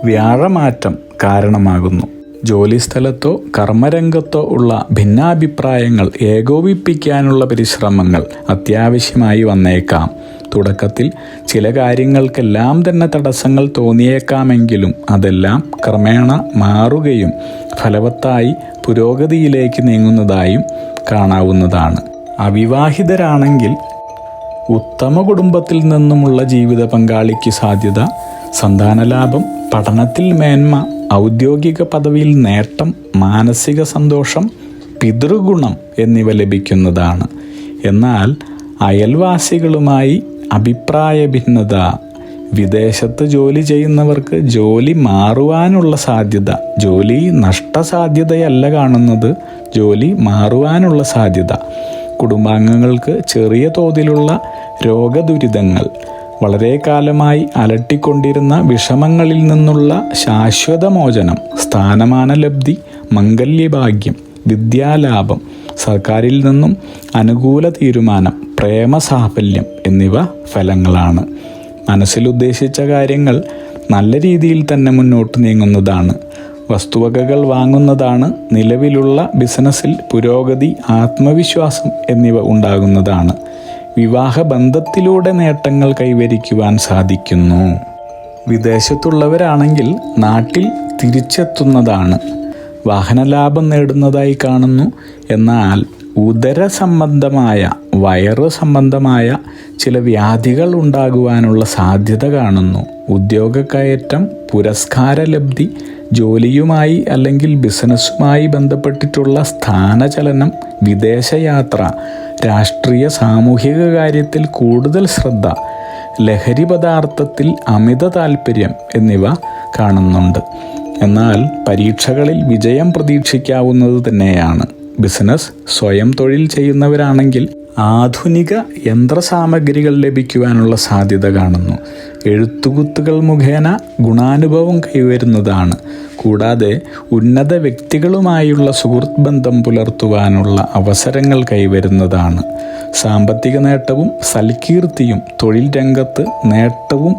വ്യാഴമാറ്റം കാരണമാകുന്നു. ജോലിസ്ഥലത്തോ കർമ്മരംഗത്തോ ഉള്ള ഭിന്നാഭിപ്രായങ്ങൾ ഏകോപിപ്പിക്കാനുള്ള പരിശ്രമങ്ങൾ അത്യാവശ്യമായി വന്നേക്കാം. തുടക്കത്തിൽ ചില കാര്യങ്ങൾക്കെല്ലാം തന്നെ തടസ്സങ്ങൾ തോന്നിയേക്കാമെങ്കിലും അതെല്ലാം ക്രമേണ മാറുകയും ഫലവത്തായി പുരോഗതിയിലേക്ക് നീങ്ങുന്നതായും കാണാവുന്നതാണ്. അവിവാഹിതരാണെങ്കിൽ ഉത്തമ കുടുംബത്തിൽ നിന്നുമുള്ള ജീവിത പങ്കാളിക്ക് സാധ്യത, സന്താനലാഭം, പഠനത്തിൽ മേന്മ, ഔദ്യോഗിക പദവിയിൽ നേട്ടം, മാനസിക സന്തോഷം, പിതൃഗുണം എന്നിവ ലഭിക്കുന്നതാണ്. എന്നാൽ അയൽവാസികളുമായി അഭിപ്രായ ഭിന്നത, വിദേശത്ത് ജോലി ചെയ്യുന്നവർക്ക് ജോലി മാറുവാനുള്ള സാധ്യത, ജോലി നഷ്ടസാധ്യതയല്ല കാണുന്നത്, ജോലി മാറുവാനുള്ള സാധ്യത, കുടുംബാംഗങ്ങൾക്ക് ചെറിയ തോതിലുള്ള രോഗദുരിതങ്ങൾ, വളരെ കാലമായി അലട്ടിക്കൊണ്ടിരുന്ന വിഷമങ്ങളിൽ നിന്നുള്ള ശാശ്വതമോചനം, സ്ഥാനമാന ലബ്ധി, മംഗല്യഭാഗ്യം, വിദ്യാലാഭം, സർക്കാരിൽ നിന്നും അനുകൂല തീരുമാനം, പ്രേമസാഫല്യം എന്നിവ ഫലങ്ങളാണ്. മനസ്സിലുദ്ദേശിച്ച കാര്യങ്ങൾ നല്ല രീതിയിൽ തന്നെ മുന്നോട്ട് നീങ്ങുന്നതാണ്. വസ്തുവകകൾ വാങ്ങുന്നതാണ്. നിലവിലുള്ള ബിസിനസ്സിൽ പുരോഗതി, ആത്മവിശ്വാസം എന്നിവ ഉണ്ടാകുന്നതാണ്. വിവാഹബന്ധത്തിലൂടെ നേട്ടങ്ങൾ കൈവരിക്കുവാൻ സാധിക്കുന്നു. വിദേശത്തുള്ളവരാണെങ്കിൽ നാട്ടിൽ തിരിച്ചെത്തുന്നതാണ്. വാഹനലാഭം നേടുന്നതായി കാണുന്നു. എന്നാൽ ഉദര സംബന്ധമായ, വയറ് സംബന്ധമായ ചില വ്യാധികൾ ഉണ്ടാകുവാനുള്ള സാധ്യത കാണുന്നു. ഉദ്യോഗക്കയറ്റം, പുരസ്കാരലബ്ധി, ജോലിയുമായി അല്ലെങ്കിൽ ബിസിനസ്സുമായി ബന്ധപ്പെട്ടിട്ടുള്ള സ്ഥാനചലനം, വിദേശയാത്ര, രാഷ്ട്രീയ സാമൂഹിക കാര്യത്തിൽ കൂടുതൽ ശ്രദ്ധ, ലഹരി പദാർത്ഥത്തിൽ അമിത താൽപ്പര്യം എന്നിവ കാണുന്നുണ്ട്. എന്നാൽ പരീക്ഷകളിൽ വിജയം പ്രതീക്ഷിക്കാവുന്നത് തന്നെയാണ്. ബിസിനസ്, സ്വയം തൊഴിൽ ചെയ്യുന്നവരാണെങ്കിൽ ആധുനിക യന്ത്രസാമഗ്രികൾ ലഭിക്കുവാനുള്ള സാധ്യത കാണുന്നു. എഴുത്തുകുത്തുകൾ മുഖേന ഗുണാനുഭവം കൈവരുന്നതാണ്. കൂടാതെ ഉന്നത വ്യക്തികളുമായുള്ള സുഹൃത്ത് ബന്ധം പുലർത്തുവാനുള്ള അവസരങ്ങൾ കൈവരുന്നതാണ്. സാമ്പത്തിക നേട്ടവും സൽകീർത്തിയും തൊഴിൽ രംഗത്ത് നേട്ടവും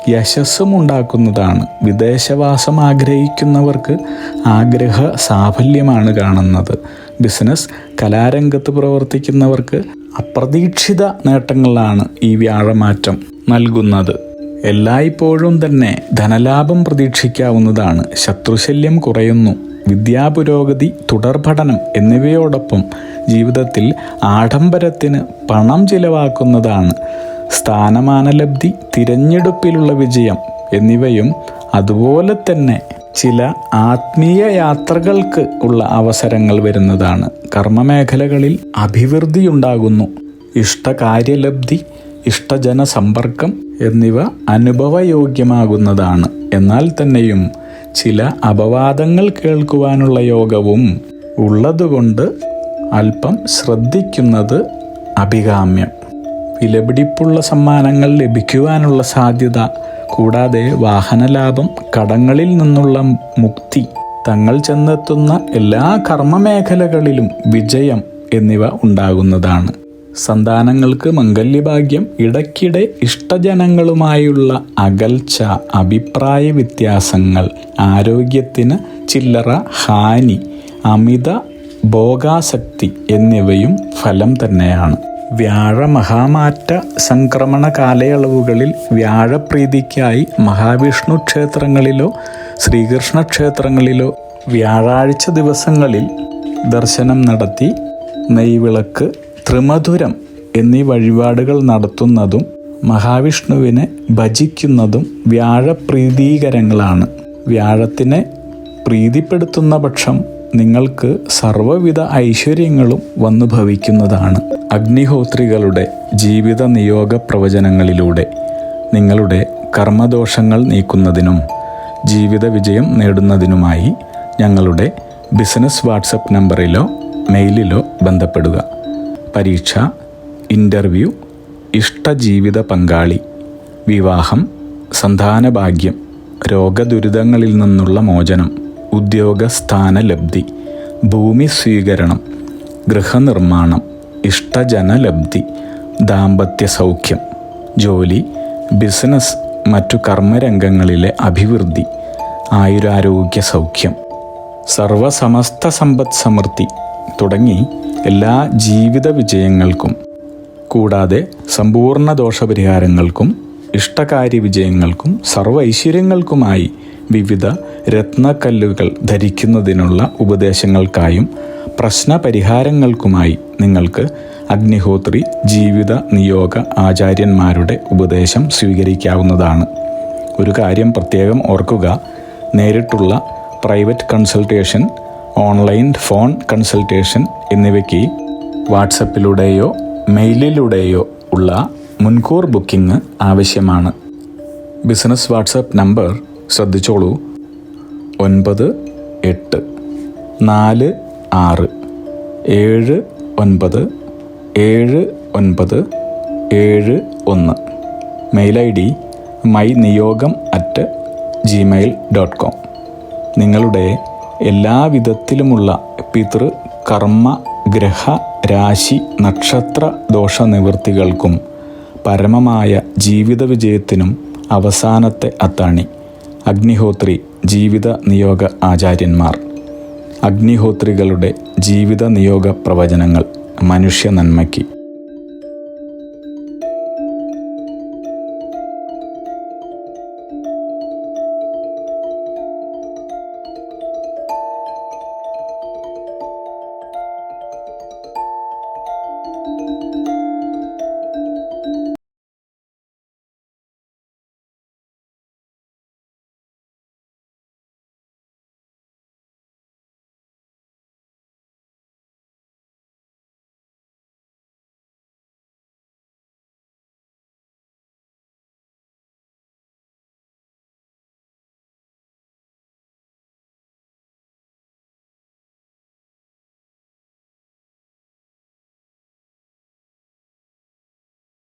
യശസ്സും ഉണ്ടാക്കുന്നതാണ്. വിദേശവാസം ആഗ്രഹിക്കുന്നവർക്ക് ആഗ്രഹ സാഫല്യമാണ് കാണുന്നത്. ബിസിനസ്, കലാരംഗത്ത് പ്രവർത്തിക്കുന്നവർക്ക് അപ്രതീക്ഷിത നേട്ടങ്ങളാണ് ഈ വ്യാഴമാറ്റം നൽകുന്നത്. എല്ലായ്പ്പോഴും തന്നെ ധനലാഭം പ്രതീക്ഷിക്കാവുന്നതാണ്. ശത്രുശല്യം കുറയുന്നു. വിദ്യാപുരോഗതി, തുടർപഠനം എന്നിവയോടൊപ്പം ജീവിതത്തിൽ ആഡംബരത്തിന് പണം ചിലവാക്കുന്നതാണ്. സ്ഥാനമാനലബ്ധി, തിരഞ്ഞെടുപ്പിലുള്ള വിജയം എന്നിവയും അതുപോലെ തന്നെ ചില ആത്മീയ യാത്രകൾക്ക് ഉള്ള അവസരങ്ങൾ വരുന്നതാണ്. കർമ്മമേഖലകളിൽ അഭിവൃദ്ധിയുണ്ടാകുന്നു. ഇഷ്ടകാര്യലബ്ധി, ഇഷ്ടജനസമ്പർക്കം എന്നിവ അനുഭവയോഗ്യമാകുന്നതാണ്. എന്നാൽ തന്നെയും ചില അപവാദങ്ങൾ കേൾക്കുവാനുള്ള യോഗവും ഉള്ളതുകൊണ്ട് അല്പം ശ്രദ്ധിക്കുന്നത് അഭികാമ്യം. വിലപിടിപ്പുള്ള സമ്മാനങ്ങൾ ലഭിക്കുവാനുള്ള സാധ്യത, കൂടാതെ വാഹനലാഭം, കടങ്ങളിൽ നിന്നുള്ള മുക്തി, തങ്ങൾ ചെന്നെത്തുന്ന എല്ലാ കർമ്മമേഖലകളിലും വിജയം എന്നിവ ഉണ്ടാകുന്നതാണ്. സന്താനങ്ങൾക്ക് മംഗല്യഭാഗ്യം, ഇടയ്ക്കിടെ ഇഷ്ടജനങ്ങളുമായുള്ള അകൽച്ച, അഭിപ്രായ വ്യത്യാസങ്ങൾ, ആരോഗ്യത്തിന് ചില്ലറ ഹാനി, അമിത ഭോഗാസക്തി എന്നിവയും ഫലം തന്നെയാണ്. വ്യാഴമഹാമാറ്റ സംക്രമണ കാലയളവുകളിൽ വ്യാഴപ്രീതിക്കായി മഹാവിഷ്ണു ക്ഷേത്രങ്ങളിലോ ശ്രീകൃഷ്ണ ക്ഷേത്രങ്ങളിലോ വ്യാഴാഴ്ച ദിവസങ്ങളിൽ ദർശനം നടത്തി നെയ്വിളക്ക്, ത്രിമധുരം എന്നീ വഴിപാടുകൾ നടത്തുന്നതും മഹാവിഷ്ണുവിനെ ഭജിക്കുന്നതും വ്യാഴപ്രീതികരങ്ങളാണ്. വ്യാഴത്തിനെ പ്രീതിപ്പെടുത്തുന്ന പക്ഷം നിങ്ങൾക്ക് സർവ്വവിധ ഐശ്വര്യങ്ങളും വന്നു ഭവിക്കുന്നതാണ്. അഗ്നിഹോത്രികളുടെ ജീവിത നിയോഗ പ്രവചനങ്ങളിലൂടെ നിങ്ങളുടെ കർമ്മദോഷങ്ങൾ നീക്കുന്നതിനും ജീവിത വിജയം നേടുന്നതിനുമായി ഞങ്ങളുടെ ബിസിനസ് വാട്സപ്പ് നമ്പറിലോ മെയിലിലോ ബന്ധപ്പെടുക. പരീക്ഷ, ഇൻ്റർവ്യൂ, ഇഷ്ടജീവിത പങ്കാളി, വിവാഹം, സന്താനഭാഗ്യം, രോഗദുരിതങ്ങളിൽ നിന്നുള്ള മോചനം, ഉദ്യോഗസ്ഥാനലബ്ധി, ഭൂമി സ്വീകരണം, ഗൃഹനിർമ്മാണം, ഇഷ്ടജനലബ്ധി, ദാമ്പത്യ സൗഖ്യം, ജോലി, ബിസിനസ്, മറ്റു കർമ്മരംഗങ്ങളിലെ അഭിവൃദ്ധി, ആയുരാരോഗ്യ സൗഖ്യം, സർവസമസ്ത സമ്പദ് സമൃദ്ധി തുടങ്ങി എല്ലാ ജീവിത വിജയങ്ങൾക്കും, കൂടാതെ സമ്പൂർണ്ണ ദോഷപരിഹാരങ്ങൾക്കും ഇഷ്ടകാര്യ വിജയങ്ങൾക്കും സർവ്വ ഐശ്വര്യങ്ങൾക്കുമായി വിവിധ രത്നക്കല്ലുകൾ ധരിക്കുന്നതിനുള്ള ഉപദേശങ്ങൾക്കായും പ്രശ്നപരിഹാരങ്ങൾക്കുമായി നിങ്ങൾക്ക് അഗ്നിഹോത്രി ജീവിത നിയോഗ ആചാര്യന്മാരുടെ ഉപദേശം സ്വീകരിക്കാവുന്നതാണ്. ഒരു കാര്യം പ്രത്യേകം ഓർക്കുക, നേരിട്ടുള്ള private consultation, online phone consultation എന്നിവയ്ക്ക് വാട്സപ്പിലൂടെയോ മെയിലിലൂടെയോ ഉള്ള മുൻകൂർ ബുക്കിംഗ് ആവശ്യമാണ്. ബിസിനസ് വാട്സപ്പ് നമ്പർ ശ്രദ്ധിച്ചോളൂ: 9846797971. Mail ID myniyogam@gmail.com. നിങ്ങളുടെ എല്ലാവിധത്തിലുമുള്ള പിതൃ കർമ്മ ഗ്രഹ രാശി നക്ഷത്ര ദോഷനിവൃത്തികൾക്കും പരമമായ ജീവിത വിജയത്തിനും അവസാനത്തെ അത്താണി അഗ്നിഹോത്രി ജീവിത നിയോഗ ആചാര്യന്മാർ. അഗ്നിഹോത്രികളുടെ ജീവിത നിയോഗ പ്രവചനങ്ങൾ മനുഷ്യ നന്മയ്ക്ക്.